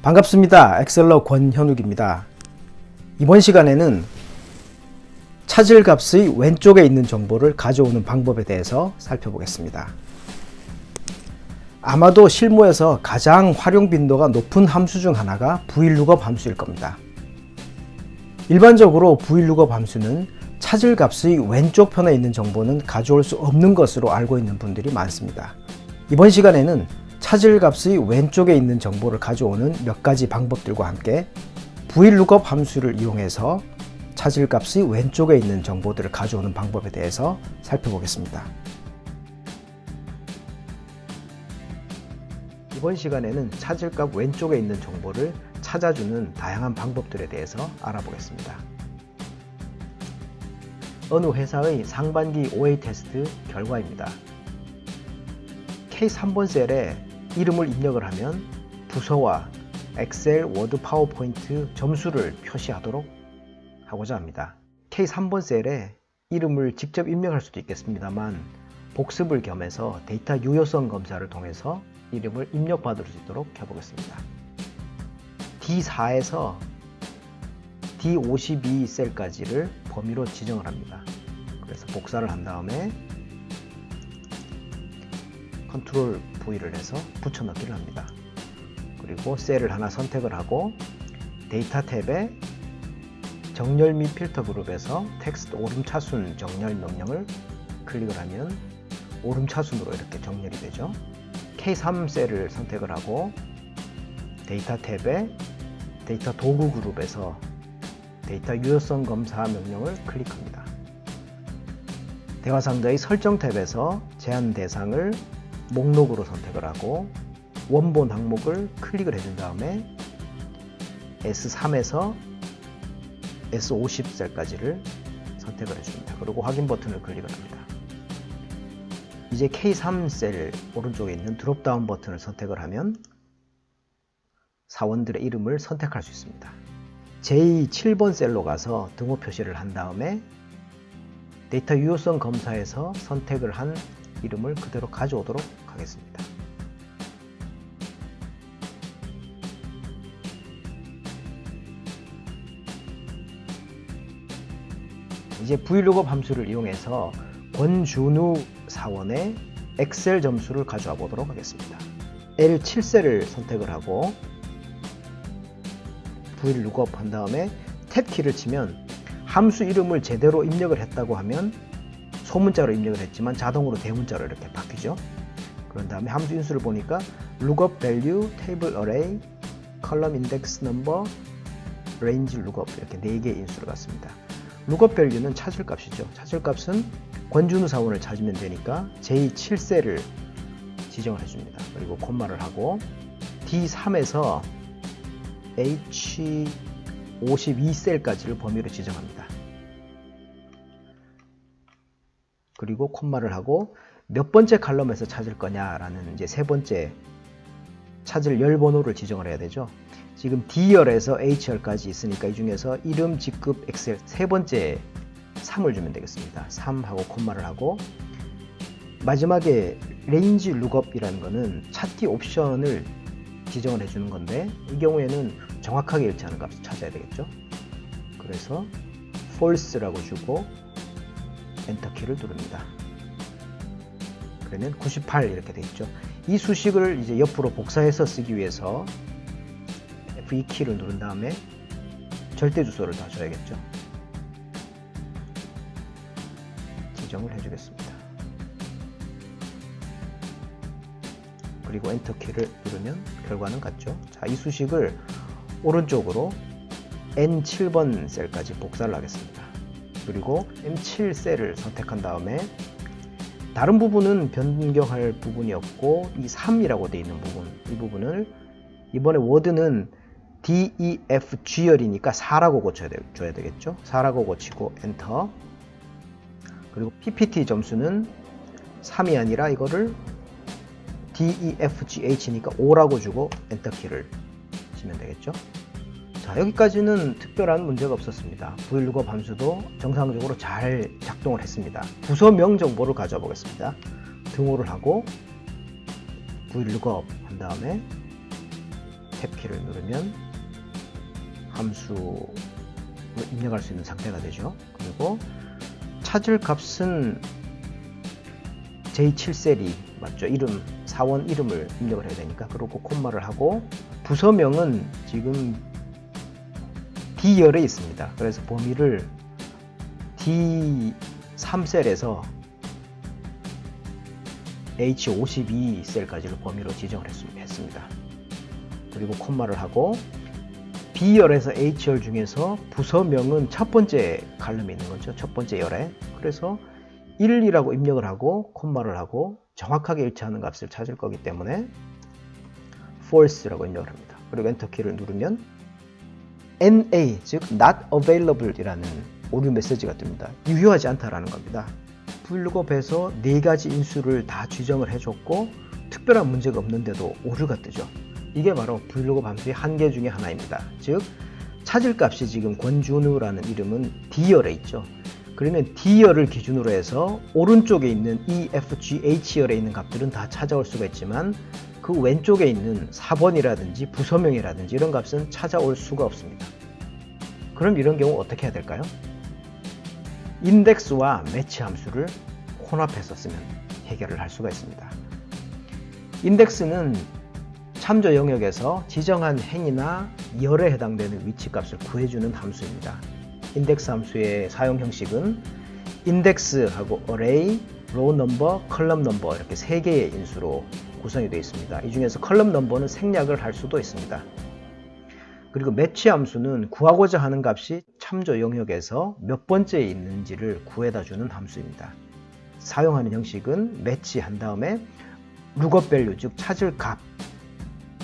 반갑습니다. 엑셀러 권현욱입니다. 이번 시간에는 찾을 값의 왼쪽에 있는 정보를 가져오는 방법에 대해서 살펴보겠습니다. 아마도 실무에서 가장 활용 빈도가 높은 함수 중 하나가 VLOOKUP 함수일 겁니다. 일반적으로 VLOOKUP 함수는 찾을 값의 왼쪽 편에 있는 정보는 가져올 수 없는 것으로 알고 있는 분들이 많습니다. 이번 시간에는 찾을 값의 왼쪽에 있는 정보를 가져오는 몇 가지 방법들과 함께 VLOOKUP 함수를 이용해서 찾을 값의 왼쪽에 있는 정보들을 가져오는 방법에 대해서 살펴보겠습니다. 이번 시간에는 찾을 값 왼쪽에 있는 정보를 찾아주는 다양한 방법들에 대해서 알아보겠습니다. 어느 회사의 상반기 OA 테스트 결과입니다. K3번 셀에 이름을 입력을 하면 부서와 엑셀, 워드, 파워포인트 점수를 표시하도록 하고자 합니다. K3번 셀에 이름을 직접 입력할 수도 있겠습니다만 복습을 겸해서 데이터 유효성 검사를 통해서 이름을 입력받을 수 있도록 해보겠습니다. D4에서 D52 셀까지를 범위로 지정을 합니다. 그래서 복사를 한 다음에 컨트롤 V를 해서 붙여넣기를 합니다. 그리고 셀을 하나 선택을 하고 데이터 탭에 정렬 및 필터 그룹에서 텍스트 오름차순 정렬 명령을 클릭을 하면 오름차순으로 이렇게 정렬이 되죠. K3 셀을 선택을 하고 데이터 탭에 데이터 도구 그룹에서 데이터 유효성 검사 명령을 클릭합니다. 대화 상자의 설정 탭에서 제한 대상을 목록으로 선택을 하고 원본 항목을 클릭을 해준 다음에 S3에서 S50 셀까지를 선택을 해줍니다. 그리고 확인 버튼을 클릭을 합니다. 이제 K3 셀 오른쪽에 있는 드롭다운 버튼을 선택을 하면 사원들의 이름을 선택할 수 있습니다. J7번 셀로 가서 등호 표시를 한 다음에 데이터 유효성 검사에서 선택을 한 이름을 그대로 가져오도록 하겠습니다. 이제 VLOOKUP 함수를 이용해서 권준우 사원의 엑셀 점수를 가져와 보도록 하겠습니다. L7셀을 선택을 하고 VLOOKUP 한 다음에 탭 키를 치면 함수 이름을 제대로 입력을 했다고 하면 소문자로 입력을 했지만 자동으로 대문자로 이렇게 바뀌죠. 그런 다음에 함수 인수를 보니까 lookup value, table array, column index number, range lookup 이렇게 4개의 인수를 갖습니다. lookup value는 찾을 값이죠. 찾을 값은 권준우 사원을 찾으면 되니까 J7셀을 지정을 해줍니다. 그리고 콤마를 하고 D3에서 H52셀까지를 범위로 지정합니다. 그리고 콤마를 하고 몇 번째 칼럼에서 찾을 거냐라는 이제 세 번째 찾을 열 번호를 지정을 해야 되죠. 지금 D열에서 H열까지 있으니까 이 중에서 이름, 직급, 엑셀 세 번째 3을 주면 되겠습니다. 3 하고 콤마를 하고 마지막에 range lookup이라는 거는 찾기 옵션을 지정을 해주는 건데 이 경우에는 정확하게 일치하는 값을 찾아야 되겠죠. 그래서 false라고 주고 엔터키를 누릅니다. 그러면 98 이렇게 되어 있죠. 이 수식을 이제 옆으로 복사해서 쓰기 위해서 F2 키를 누른 다음에 절대 주소를 다 줘야겠죠. 지정을 해주겠습니다. 그리고 엔터 키를 누르면 결과는 같죠. 자, 이 수식을 오른쪽으로 N7번 셀까지 복사를 하겠습니다. 그리고 M7 셀을 선택한 다음에 다른 부분은 변경할 부분이 없고 이 3이라고 되어 있는 부분, 이 부분을 이번에 워드는 DEFG열이니까 4라고 고쳐줘야 되겠죠. 4라고 고치고 엔터. 그리고 PPT 점수는 3이 아니라 이거를 DEFGH니까 5라고 주고 엔터 키를 치면 되겠죠. 자, 여기까지는 특별한 문제가 없었습니다. VLOOKUP 함수도 정상적으로 잘 작동을 했습니다. 부서명 정보를 가져와 보겠습니다. 등호를 하고 VLOOKUP 한 다음에 탭키를 누르면 함수를 입력할 수 있는 상태가 되죠. 그리고 찾을 값은 J7셀이 맞죠. 이름, 사원 이름을 입력을 해야 되니까. 그리고 콤마를 하고 부서명은 지금 D열에 있습니다. 그래서 범위를 D3셀에서 H52셀까지를 범위로 지정을 했습니다. 그리고 콤마를 하고 B열에서 H열 중에서 부서명은 첫 번째 칼럼에 있는 거죠. 첫 번째 열에. 그래서 1이라고 입력을 하고 콤마를 하고 정확하게 일치하는 값을 찾을 거기 때문에 false라고 입력을 합니다. 그리고 엔터키를 누르면 NA, 즉 not available 이라는 오류 메시지가 뜹니다. 유효하지 않다라는 겁니다. VLOOKUP에서 4가지 인수를 다 지정을 해줬고 특별한 문제가 없는데도 오류가 뜨죠. 이게 바로 VLOOKUP 함수의 한계 중에 하나입니다. 즉 찾을 값이 지금 권준우라는 이름은 D열에 있죠. 그러면 D열을 기준으로 해서 오른쪽에 있는 E, F, G, H열에 있는 값들은 다 찾아올 수가 있지만 그 왼쪽에 있는 4번이라든지 부서명이라든지 이런 값은 찾아올 수가 없습니다. 그럼 이런 경우 어떻게 해야 될까요? 인덱스와 매치 함수를 혼합해서 쓰면 해결을 할 수가 있습니다. 인덱스는 참조 영역에서 지정한 행이나 열에 해당되는 위치값을 구해주는 함수입니다. 인덱스 함수의 사용 형식은 인덱스하고 array, row number, column number 이렇게 3개의 인수로 구성이 되어 있습니다. 이 중에서 column number는 생략을 할 수도 있습니다. 그리고 매치 함수는 구하고자 하는 값이 참조 영역에서 몇 번째에 있는지를 구해다 주는 함수입니다. 사용하는 형식은 매치 한 다음에 lookup value, 즉 찾을 값,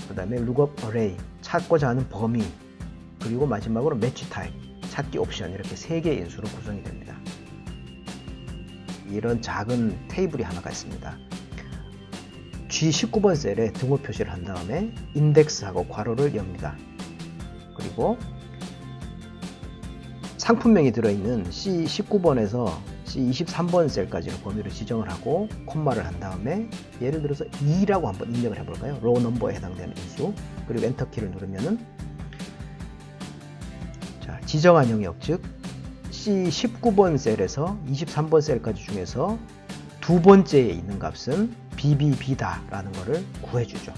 그 다음에 lookup array, 찾고자 하는 범위, 그리고 마지막으로 매치 타입, 찾기 옵션 이렇게 3개의 인수로 구성이 됩니다. 이런 작은 테이블이 하나가 있습니다. G19번 셀에 등호 표시를 한 다음에 인덱스하고 괄호를 엽니다. 그리고 상품명이 들어있는 C19번에서 C23번 셀까지는 범위를 지정을 하고 콤마를 한 다음에 예를 들어서 2라고 한번 입력을 해볼까요? 로우 넘버에 해당되는 인수. 그리고 엔터키를 누르면은 자, 지정한 영역, 즉 C19번 셀에서 23번 셀까지 중에서 두 번째에 있는 값은 BBB다 라는 것을 구해주죠.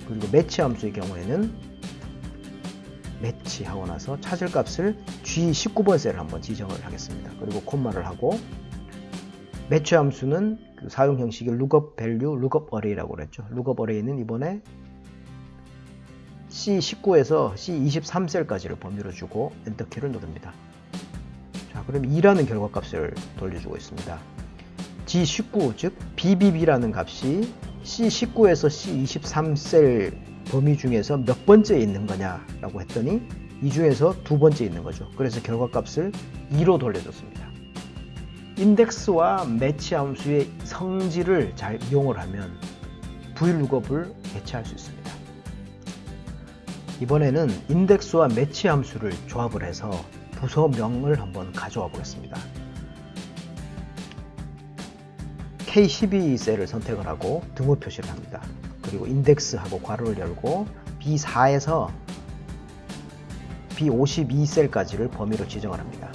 그리고 매치 함수의 경우에는 매치하고 나서 찾을 값을 G19번 셀을 한번 지정을 하겠습니다. 그리고 콤마를 하고 매치 함수는 그 사용 형식이 lookup value, lookup array라고 그랬죠. lookup array는 이번에 C19에서 C23 셀까지를 범위로 주고 엔터키를 누릅니다. 자, 그럼 2라는 결과값을 돌려주고 있습니다. G19, 즉 BBB라는 값이 C19에서 C23 셀 범위 중에서 몇 번째에 있는 거냐라고 했더니 이 중에서 두 번째에 있는 거죠. 그래서 결과값을 2로 돌려줬습니다. 인덱스와 매치 함수의 성질을 잘 이용을 하면 VLOOKUP을 대체할 수 있습니다. 이번에는 인덱스와 매치 함수를 조합을 해서 부서명을 한번 가져와 보겠습니다. K12 셀을 선택을 하고 등호 표시를 합니다. 그리고 인덱스하고 괄호를 열고 B4에서 B52 셀까지를 범위로 지정을 합니다.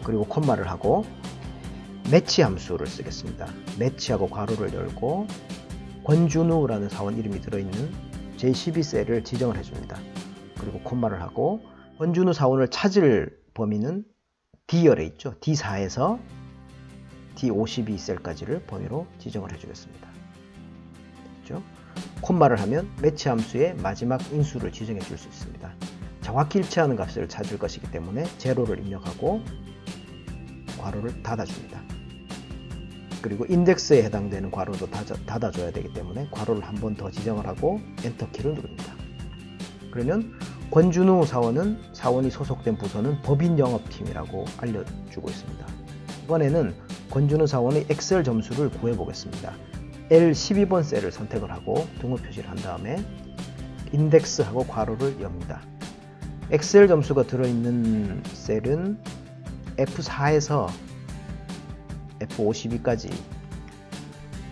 그리고 콤마를 하고 매치 함수를 쓰겠습니다. 매치하고 괄호를 열고 권준우라는 사원 이름이 들어있는 J12 셀을 지정을 해줍니다. 그리고 콤마를 하고 권준우 사원을 찾을 범위는 D열에 있죠. D4에서 D52 셀까지를 범위로 지정을 해주겠습니다. 됐죠? 콤마를 하면 매치 함수의 마지막 인수를 지정해 줄 수 있습니다. 정확히 일치하는 값을 찾을 것이기 때문에 제로를 입력하고 괄호를 닫아줍니다. 그리고 인덱스에 해당되는 괄호도 닫아줘야 되기 때문에 괄호를 한 번 더 지정을 하고 엔터키를 누릅니다. 그러면 권준우 사원이 소속된 부서는 법인 영업팀이라고 알려주고 있습니다. 이번에는 권준우 사원의 엑셀 점수를 구해보겠습니다. L12번 셀을 선택을 하고 등호 표시를 한 다음에 인덱스하고 괄호를 엽니다. 엑셀 점수가 들어있는 셀은 F4에서 F52까지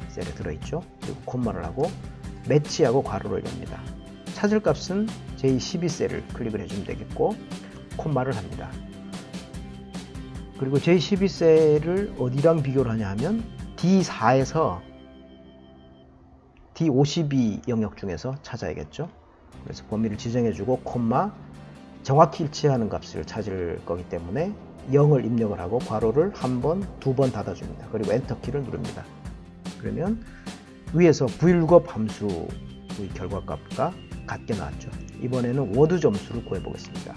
셀에 들어있죠. 그리고 콤마를 하고 매치하고 괄호를 엽니다. 찾을 값은 J12셀을 클릭을 해주면 되겠고 콤마를 합니다. 그리고 J12셀을 어디랑 비교를 하냐 하면 D4에서 D52 영역 중에서 찾아야겠죠. 그래서 범위를 지정해주고 콤마 정확히 일치하는 값을 찾을 거기 때문에 0을 입력을 하고 괄호를 한 번, 두 번 닫아줍니다. 그리고 엔터키를 누릅니다. 그러면 위에서 VLOOKUP 함수의 결과값과 같게 나왔죠. 이번에는 워드 점수를 구해보겠습니다.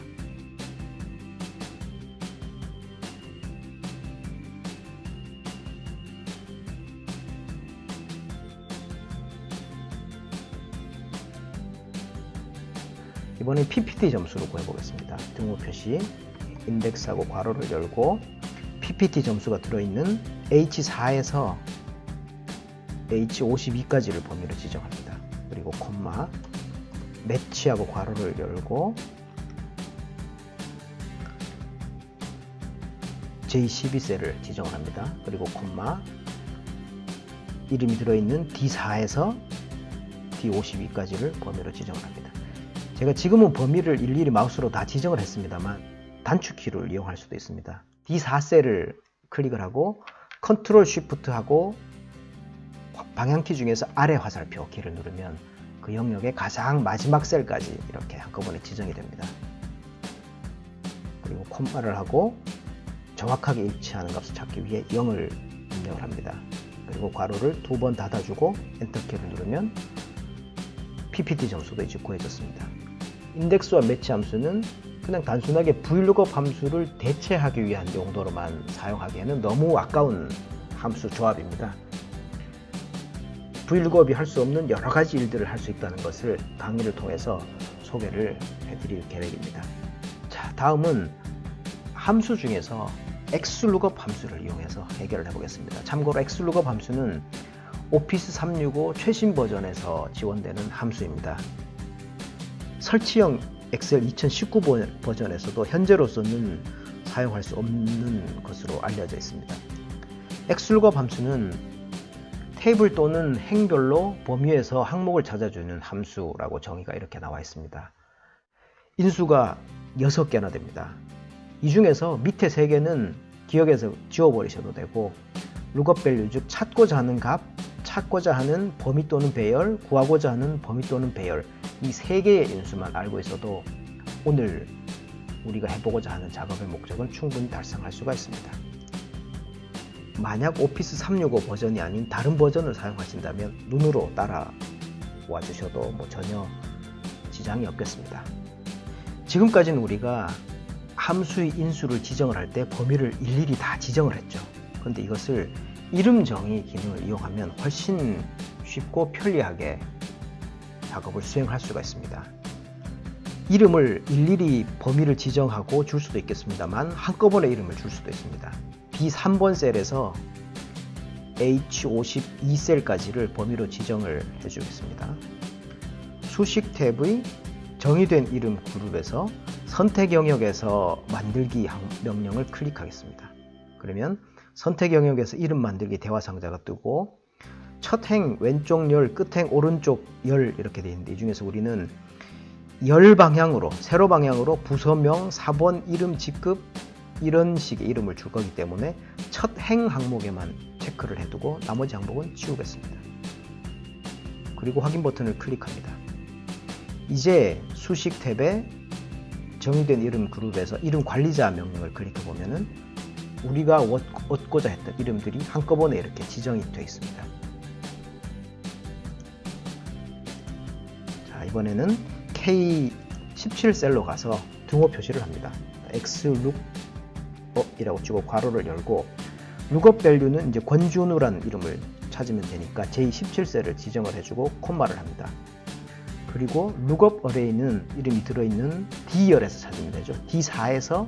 이번엔 PPT 점수를 구해보겠습니다. 등호 표시, 인덱스하고 괄호를 열고 PPT 점수가 들어있는 H4에서 H52까지를 범위로 지정합니다. 그리고 콤마, 매치하고 괄호를 열고 J12셀을 지정을 합니다. 그리고 콤마, 이름이 들어있는 D4에서 D52까지를 범위로 지정을 합니다. 제가 지금은 범위를 일일이 마우스로 다 지정을 했습니다만 단축키를 이용할 수도 있습니다. D4셀을 클릭을 하고 컨트롤 쉬프트 하고 방향키 중에서 아래 화살표 키를 누르면 그 영역의 가장 마지막 셀까지 이렇게 한꺼번에 지정이 됩니다. 그리고 콤마를 하고 정확하게 일치하는 값을 찾기 위해 0을 입력을 합니다. 그리고 괄호를 두 번 닫아주고 엔터키를 누르면 PPT 점수도 이제 구해졌습니다. 인덱스와 매치 함수는 그냥 단순하게 VLOOKUP 함수를 대체하기 위한 용도로만 사용하기에는 너무 아까운 함수 조합입니다. VLOOKUP이 할 수 없는 여러 가지 일들을 할 수 있다는 것을 강의를 통해서 소개를 해드릴 계획입니다. 자, 다음은 함수 중에서 XLOOKUP 함수를 이용해서 해결을 해보겠습니다. 참고로 XLOOKUP 함수는 오피스 365 최신 버전에서 지원되는 함수입니다. 설치형 엑셀 2019 버전에서도 현재로서는 사용할 수 없는 것으로 알려져 있습니다. XLOOKUP 함수는 테이블 또는 행별로 범위에서 항목을 찾아주는 함수라고 정의가 이렇게 나와 있습니다. 인수가 6개나 됩니다. 이 중에서 밑에 3개는 기억에서 지워버리셔도 되고 lookup value 즉 찾고자 하는 값, 찾고자 하는 범위 또는 배열, 구하고자 하는 범위 또는 배열 이 3개의 인수만 알고 있어도 오늘 우리가 해보고자 하는 작업의 목적은 충분히 달성할 수가 있습니다. 만약 오피스 365 버전이 아닌 다른 버전을 사용하신다면 눈으로 따라와 주셔도 전혀 지장이 없겠습니다. 지금까지는 우리가 함수의 인수를 지정을 할 때 범위를 일일이 다 지정을 했죠. 그런데 이것을 이름 정의 기능을 이용하면 훨씬 쉽고 편리하게 작업을 수행할 수가 있습니다. 이름을 일일이 범위를 지정하고 줄 수도 있겠습니다만 한꺼번에 이름을 줄 수도 있습니다. B3번 셀에서 H52셀까지를 범위로 지정을 해주겠습니다. 수식 탭의 정의된 이름 그룹에서 선택 영역에서 만들기 명령을 클릭하겠습니다. 그러면 선택 영역에서 이름 만들기 대화 상자가 뜨고 첫 행 왼쪽 열, 끝 행 오른쪽 열 이렇게 되어 있는데 이 중에서 우리는 열 방향으로, 세로 방향으로 부서명, 4번 이름, 직급 이런 식의 이름을 줄 거기 때문에 첫 행 항목에만 체크를 해두고 나머지 항목은 지우겠습니다. 그리고 확인 버튼을 클릭합니다. 이제 수식 탭에 정의된 이름 그룹에서 이름 관리자 명령을 클릭해 보면은 우리가 얻고자 했던 이름들이 한꺼번에 이렇게 지정이 되어 있습니다. 자, 이번에는 K17셀로 가서 등호 표시를 합니다. XLOOKUP이라고 치고 괄호를 열고 lookup value는 이제 권준우라는 이름을 찾으면 되니까 J17셀을 지정을 해주고 콤마를 합니다. 그리고 lookup array는 이름이 들어있는 D열에서 찾으면 되죠. D4에서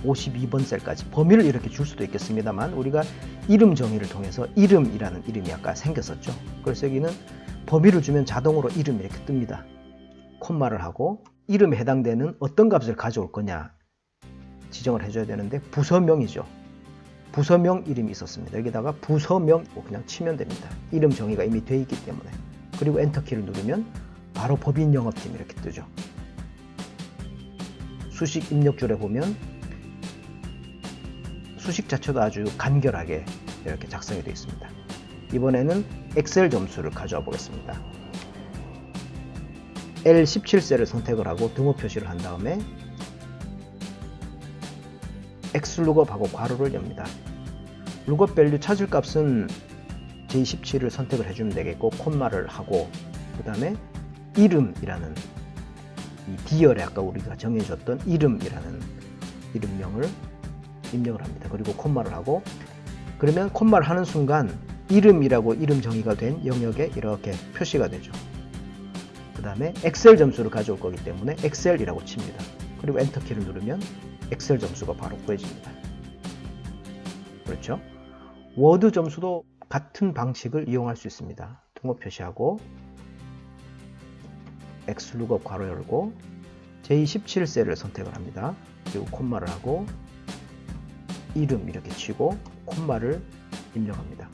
52번 셀까지 범위를 이렇게 줄 수도 있겠습니다만 우리가 이름 정의를 통해서 이름이라는 이름이 아까 생겼었죠. 그래서 여기는 범위를 주면 자동으로 이름이 이렇게 뜹니다. 콤마를 하고 이름에 해당되는 어떤 값을 가져올 거냐 지정을 해줘야 되는데 부서명이죠. 부서명 이름이 있었습니다. 여기다가 부서명 그냥 치면 됩니다. 이름 정의가 이미 되어 있기 때문에. 그리고 엔터키를 누르면 바로 법인 영업팀 이렇게 뜨죠. 수식 입력줄에 보면 수식 자체도 아주 간결하게 이렇게 작성이 되어 있습니다. 이번에는 엑셀 점수를 가져와 보겠습니다. L17셀을 선택을 하고 등호 표시를 한 다음에 X룩업하고 괄호를 엽니다. 룩업 밸류 찾을 값은 J17을 선택을 해주면 되겠고, 콤마를 하고 그 다음에 이름이라는 이 디열에 아까 우리가 정해줬던 이름이라는 이름명을 입력을 합니다. 그리고 콤마를 하고, 그러면 콤마를 하는 순간 이름이라고 이름 정의가 된 영역에 이렇게 표시가 되죠. 그 다음에 엑셀 점수를 가져올 거기 때문에 엑셀이라고 칩니다. 그리고 엔터키를 누르면 엑셀 점수가 바로 구해집니다. 그렇죠? 워드 점수도 같은 방식을 이용할 수 있습니다. 등호 표시하고 X룩업 괄호 열고 J17셀을 선택을 합니다. 그리고 콤마를 하고 이름 이렇게 치고 콤마를 입력합니다.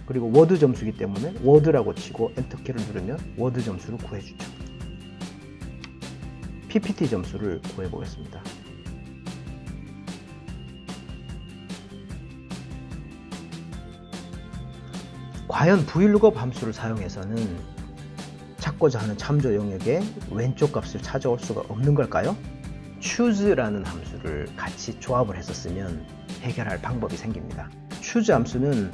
그리고 워드 점수이기 때문에 워드라고 치고 엔터키를 누르면 워드 점수를 구해주죠. PPT 점수를 구해보겠습니다. 과연 VLOOKUP 함수를 사용해서는 찾고자 하는 참조 영역의 왼쪽 값을 찾아올 수가 없는 걸까요? choose라는 함수를 같이 조합을 해서 쓰면 해결할 방법이 생깁니다. choose 함수는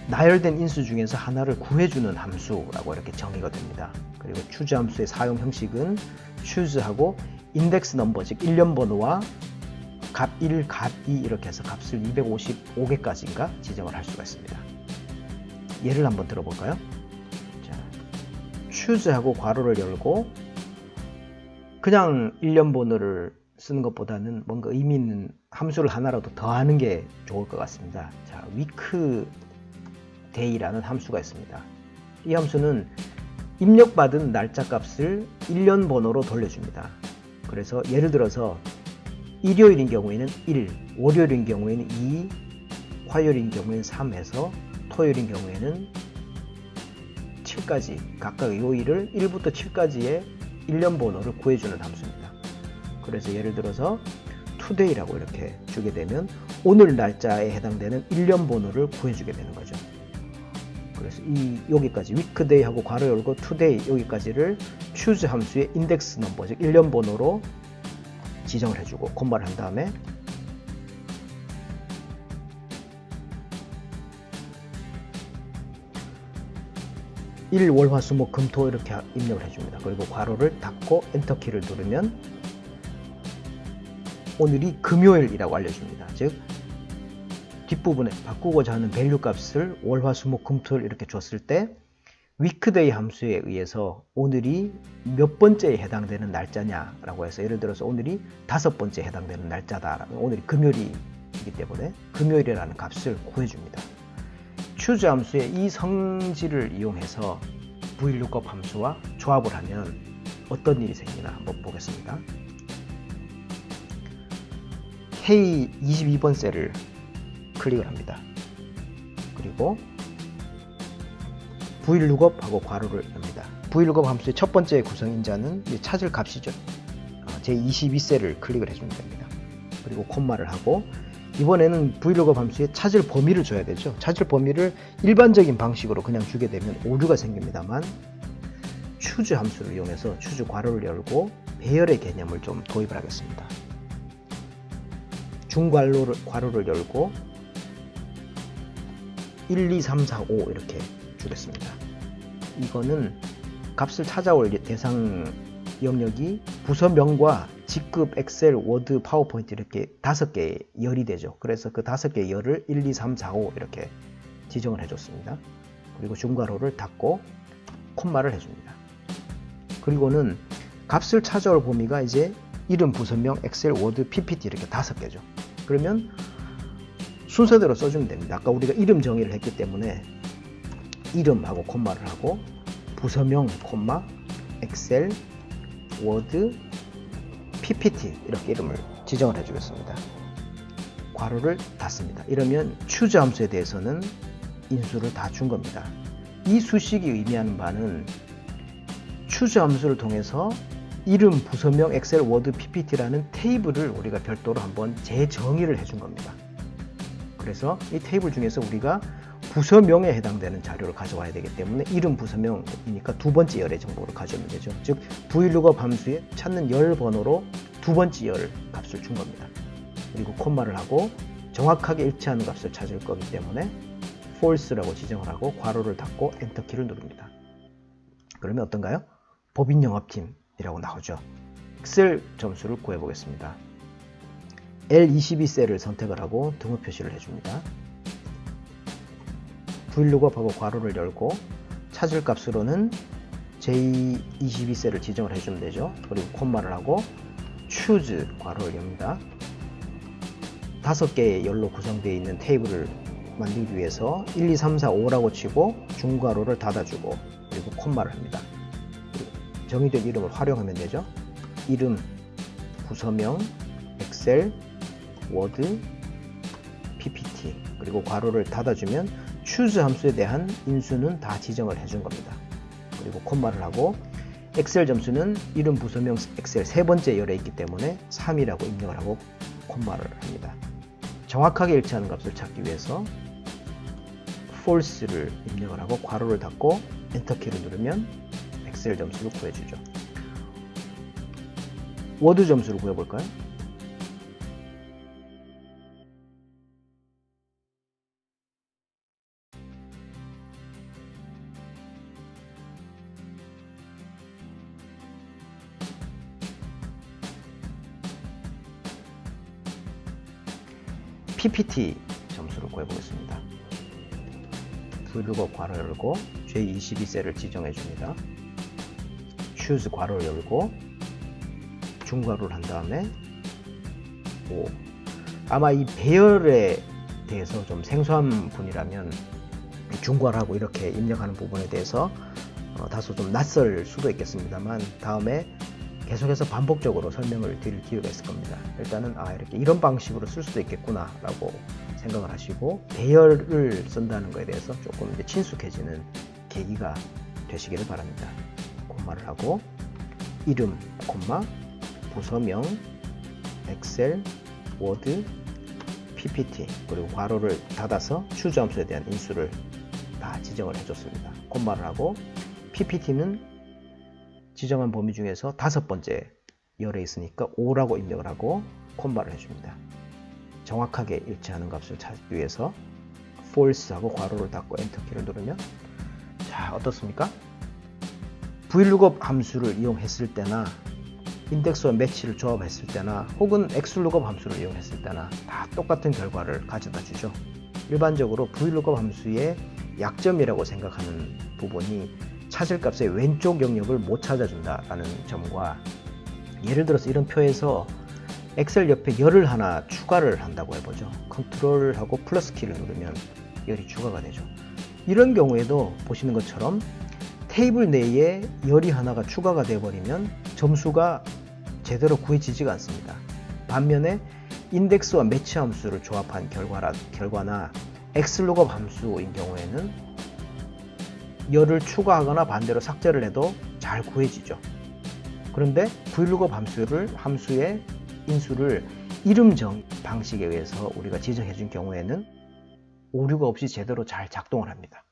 나열된 인수 중에서 하나를 구해주는 함수라고 이렇게 정의가 됩니다. 그리고 choose 함수의 사용 형식은 choose하고 인덱스 넘버, 즉 일련 번호와 값 1, 값 2 이렇게 해서 값을 255개까지인가 지정을 할 수가 있습니다. 예를 한번 들어볼까요? 자, choose하고 괄호를 열고 그냥 일련 번호를 쓰는 것보다는 뭔가 의미 있는 함수를 하나라도 더하는 게 좋을 것 같습니다. 자, weekday라는 함수가 있습니다. 이 함수는 입력받은 날짜 값을 일련 번호로 돌려줍니다. 그래서 예를 들어서 일요일인 경우에는 1, 월요일인 경우에는 2, 화요일인 경우에는 3 해서 토요일인 경우에는 7까지 각각 요일을 1부터 7까지의 일련 번호를 구해주는 함수입니다. 그래서 예를 들어서 today라고 이렇게 주게 되면 오늘 날짜에 해당되는 일련 번호를 구해주게 되는 거죠. 그래서 여기까지 weekday 하고 괄호 열고 today 여기까지를 choose 함수의 인덱스 넘버, 즉 일련 번호로 지정을 해주고 콤마를 한 다음에 일, 월, 화, 수, 목, 금, 토 이렇게 입력을 해줍니다. 그리고 괄호를 닫고 엔터키를 누르면 오늘이 금요일이라고 알려줍니다. 즉 뒷부분에 바꾸고자 하는 밸류 값을 월, 화, 수, 목, 금, 토 이렇게 줬을 때 weekday 함수에 의해서 오늘이 몇 번째에 해당되는 날짜냐라고 해서 예를 들어서 오늘이 5번째에 해당되는 날짜다라면 오늘이 금요일이기 때문에 금요일이라는 값을 구해줍니다. choose 함수의 이 성질을 이용해서 VLOOKUP 함수와 조합을 하면 어떤 일이 생기나 한번 보겠습니다. K22번 셀을 클릭을 합니다. 그리고 VLOOKUP 하고 괄호를 엽니다. VLOOKUP 함수의 첫 번째 구성인자는 찾을 값이죠. 제22셀을 클릭을 해주면 됩니다. 그리고 콤마를 하고 이번에는 VLOOKUP 함수에 찾을 범위를 줘야 되죠. 찾을 범위를 일반적인 방식으로 그냥 주게 되면 오류가 생깁니다만 choose 함수를 이용해서 choose 괄호를 열고 배열의 개념을 좀 도입을 하겠습니다. 중괄호를 열고 1, 2, 3, 4, 5 이렇게 주겠습니다. 이거는 값을 찾아올 대상 영역이 부서명과 직급, 엑셀, 워드, 파워포인트 이렇게 5개의 열이 되죠. 그래서 그 5개의 열을 1, 2, 3, 4, 5 이렇게 지정을 해줬습니다. 그리고 중괄호를 닫고 콤마를 해줍니다. 그리고는 값을 찾아올 범위가 이제 이름, 부서명, 엑셀, 워드, PPT 이렇게 5개죠. 그러면 순서대로 써주면 됩니다. 아까 우리가 이름 정의를 했기 때문에 이름하고 콤마를 하고 부서명, 콤마, 엑셀, 워드, PPT 이렇게 이름을 지정을 해주겠습니다. 괄호를 닫습니다. 이러면 choose 함수에 대해서는 인수를 다 준 겁니다. 이 수식이 의미하는 바는 choose 함수를 통해서 이름, 부서명, 엑셀, 워드, PPT라는 테이블을 우리가 별도로 한번 재정의를 해준 겁니다. 그래서 이 테이블 중에서 우리가 부서명에 해당되는 자료를 가져와야 되기 때문에 이름, 부서명이니까 두 번째 열의 정보를 가져오면 되죠. 즉 VLOOKUP 함수에 찾는 열 번호로 두 번째 열 값을 준 겁니다. 그리고 콤마를 하고 정확하게 일치하는 값을 찾을 거기 때문에 false라고 지정을 하고 괄호를 닫고 엔터키를 누릅니다. 그러면 어떤가요? 법인 영업팀이라고 나오죠. 엑셀 점수를 구해보겠습니다. L22 셀을 선택을 하고 등호 표시를 해줍니다. VLOOKUP하고 괄호를 열고 찾을 값으로는 J22 셀을 지정을 해주면 되죠. 그리고 콤마를 하고 choose 괄호를 엽니다. 5개의 열로 구성되어 있는 테이블을 만들기 위해서 1, 2, 3, 4, 5라고 치고 중괄호를 닫아주고 그리고 콤마를 합니다. 정의된 이름을 활용하면 되죠. 이름, 부서명, 엑셀, 워드, PPT 그리고 괄호를 닫아주면 choose 함수에 대한 인수는 다 지정을 해준 겁니다. 그리고 콤마를 하고 엑셀 점수는 이름, 부서명, 엑셀 세 번째 열에 있기 때문에 3이라고 입력을 하고 콤마를 합니다. 정확하게 일치하는 값을 찾기 위해서 false를 입력을 하고 괄호를 닫고 엔터키를 누르면 엑셀 점수를 구해주죠. 워드 점수를 구해볼까요? PPT 점수를 구해보겠습니다. VLOOKUP 괄호 열고 J22 셀을 지정해 줍니다. choose 괄호를 열고 중괄호를 한 다음에 5. 아마 이 배열에 대해서 좀 생소한 분이라면 중괄호하고 이렇게 입력하는 부분에 대해서 다소 좀 낯설 수도 있겠습니다만 다음에 계속해서 반복적으로 설명을 드릴 기회가 있을 겁니다. 일단은 이렇게 이런 방식으로 쓸 수도 있겠구나 라고 생각을 하시고 배열을 쓴다는 것에 대해서 조금 이제 친숙해지는 계기가 되시기를 바랍니다. 콤마를 하고 이름, 콤마, 부서명, 엑셀, 워드, PPT 그리고 괄호를 닫아서 choose 함수에 대한 인수를 다 지정을 해줬습니다. 콤마를 하고 PPT는 지정한 범위 중에서 5번째 열에 있으니까 5라고 입력을 하고 콤마를 해줍니다. 정확하게 일치하는 값을 찾기 위해서 false하고 괄호를 닫고 엔터키를 누르면 자 어떻습니까? VLOOKUP 함수를 이용했을 때나 인덱스와 매치를 조합했을 때나 혹은 XLOOKUP 함수를 이용했을 때나 다 똑같은 결과를 가져다 주죠. 일반적으로 VLOOKUP 함수의 약점이라고 생각하는 부분이 찾을 값의 왼쪽 영역을 못 찾아준다라는 점과 예를 들어서 이런 표에서 엑셀 옆에 열을 하나 추가를 한다고 해보죠. 컨트롤하고 플러스 키를 누르면 열이 추가가 되죠. 이런 경우에도 보시는 것처럼 테이블 내에 열이 하나가 추가가 되어버리면 점수가 제대로 구해지지가 않습니다. 반면에 인덱스와 매치 함수를 조합한 결과나 XLOOKUP 함수인 경우에는 열을 추가하거나 반대로 삭제를 해도 잘 구해지죠. 그런데 VLOOKUP 함수의 인수를 이름 정 방식에 의해서 우리가 지정해 준 경우에는 오류가 없이 제대로 잘 작동을 합니다.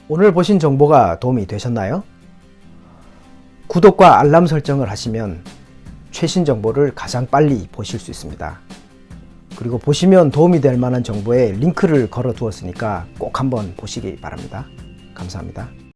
오늘 보신 정보가 도움이 되셨나요? 구독과 알람 설정을 하시면 최신 정보를 가장 빨리 보실 수 있습니다. 그리고 보시면 도움이 될 만한 정보에 링크를 걸어 두었으니까 꼭 한번 보시기 바랍니다. 감사합니다.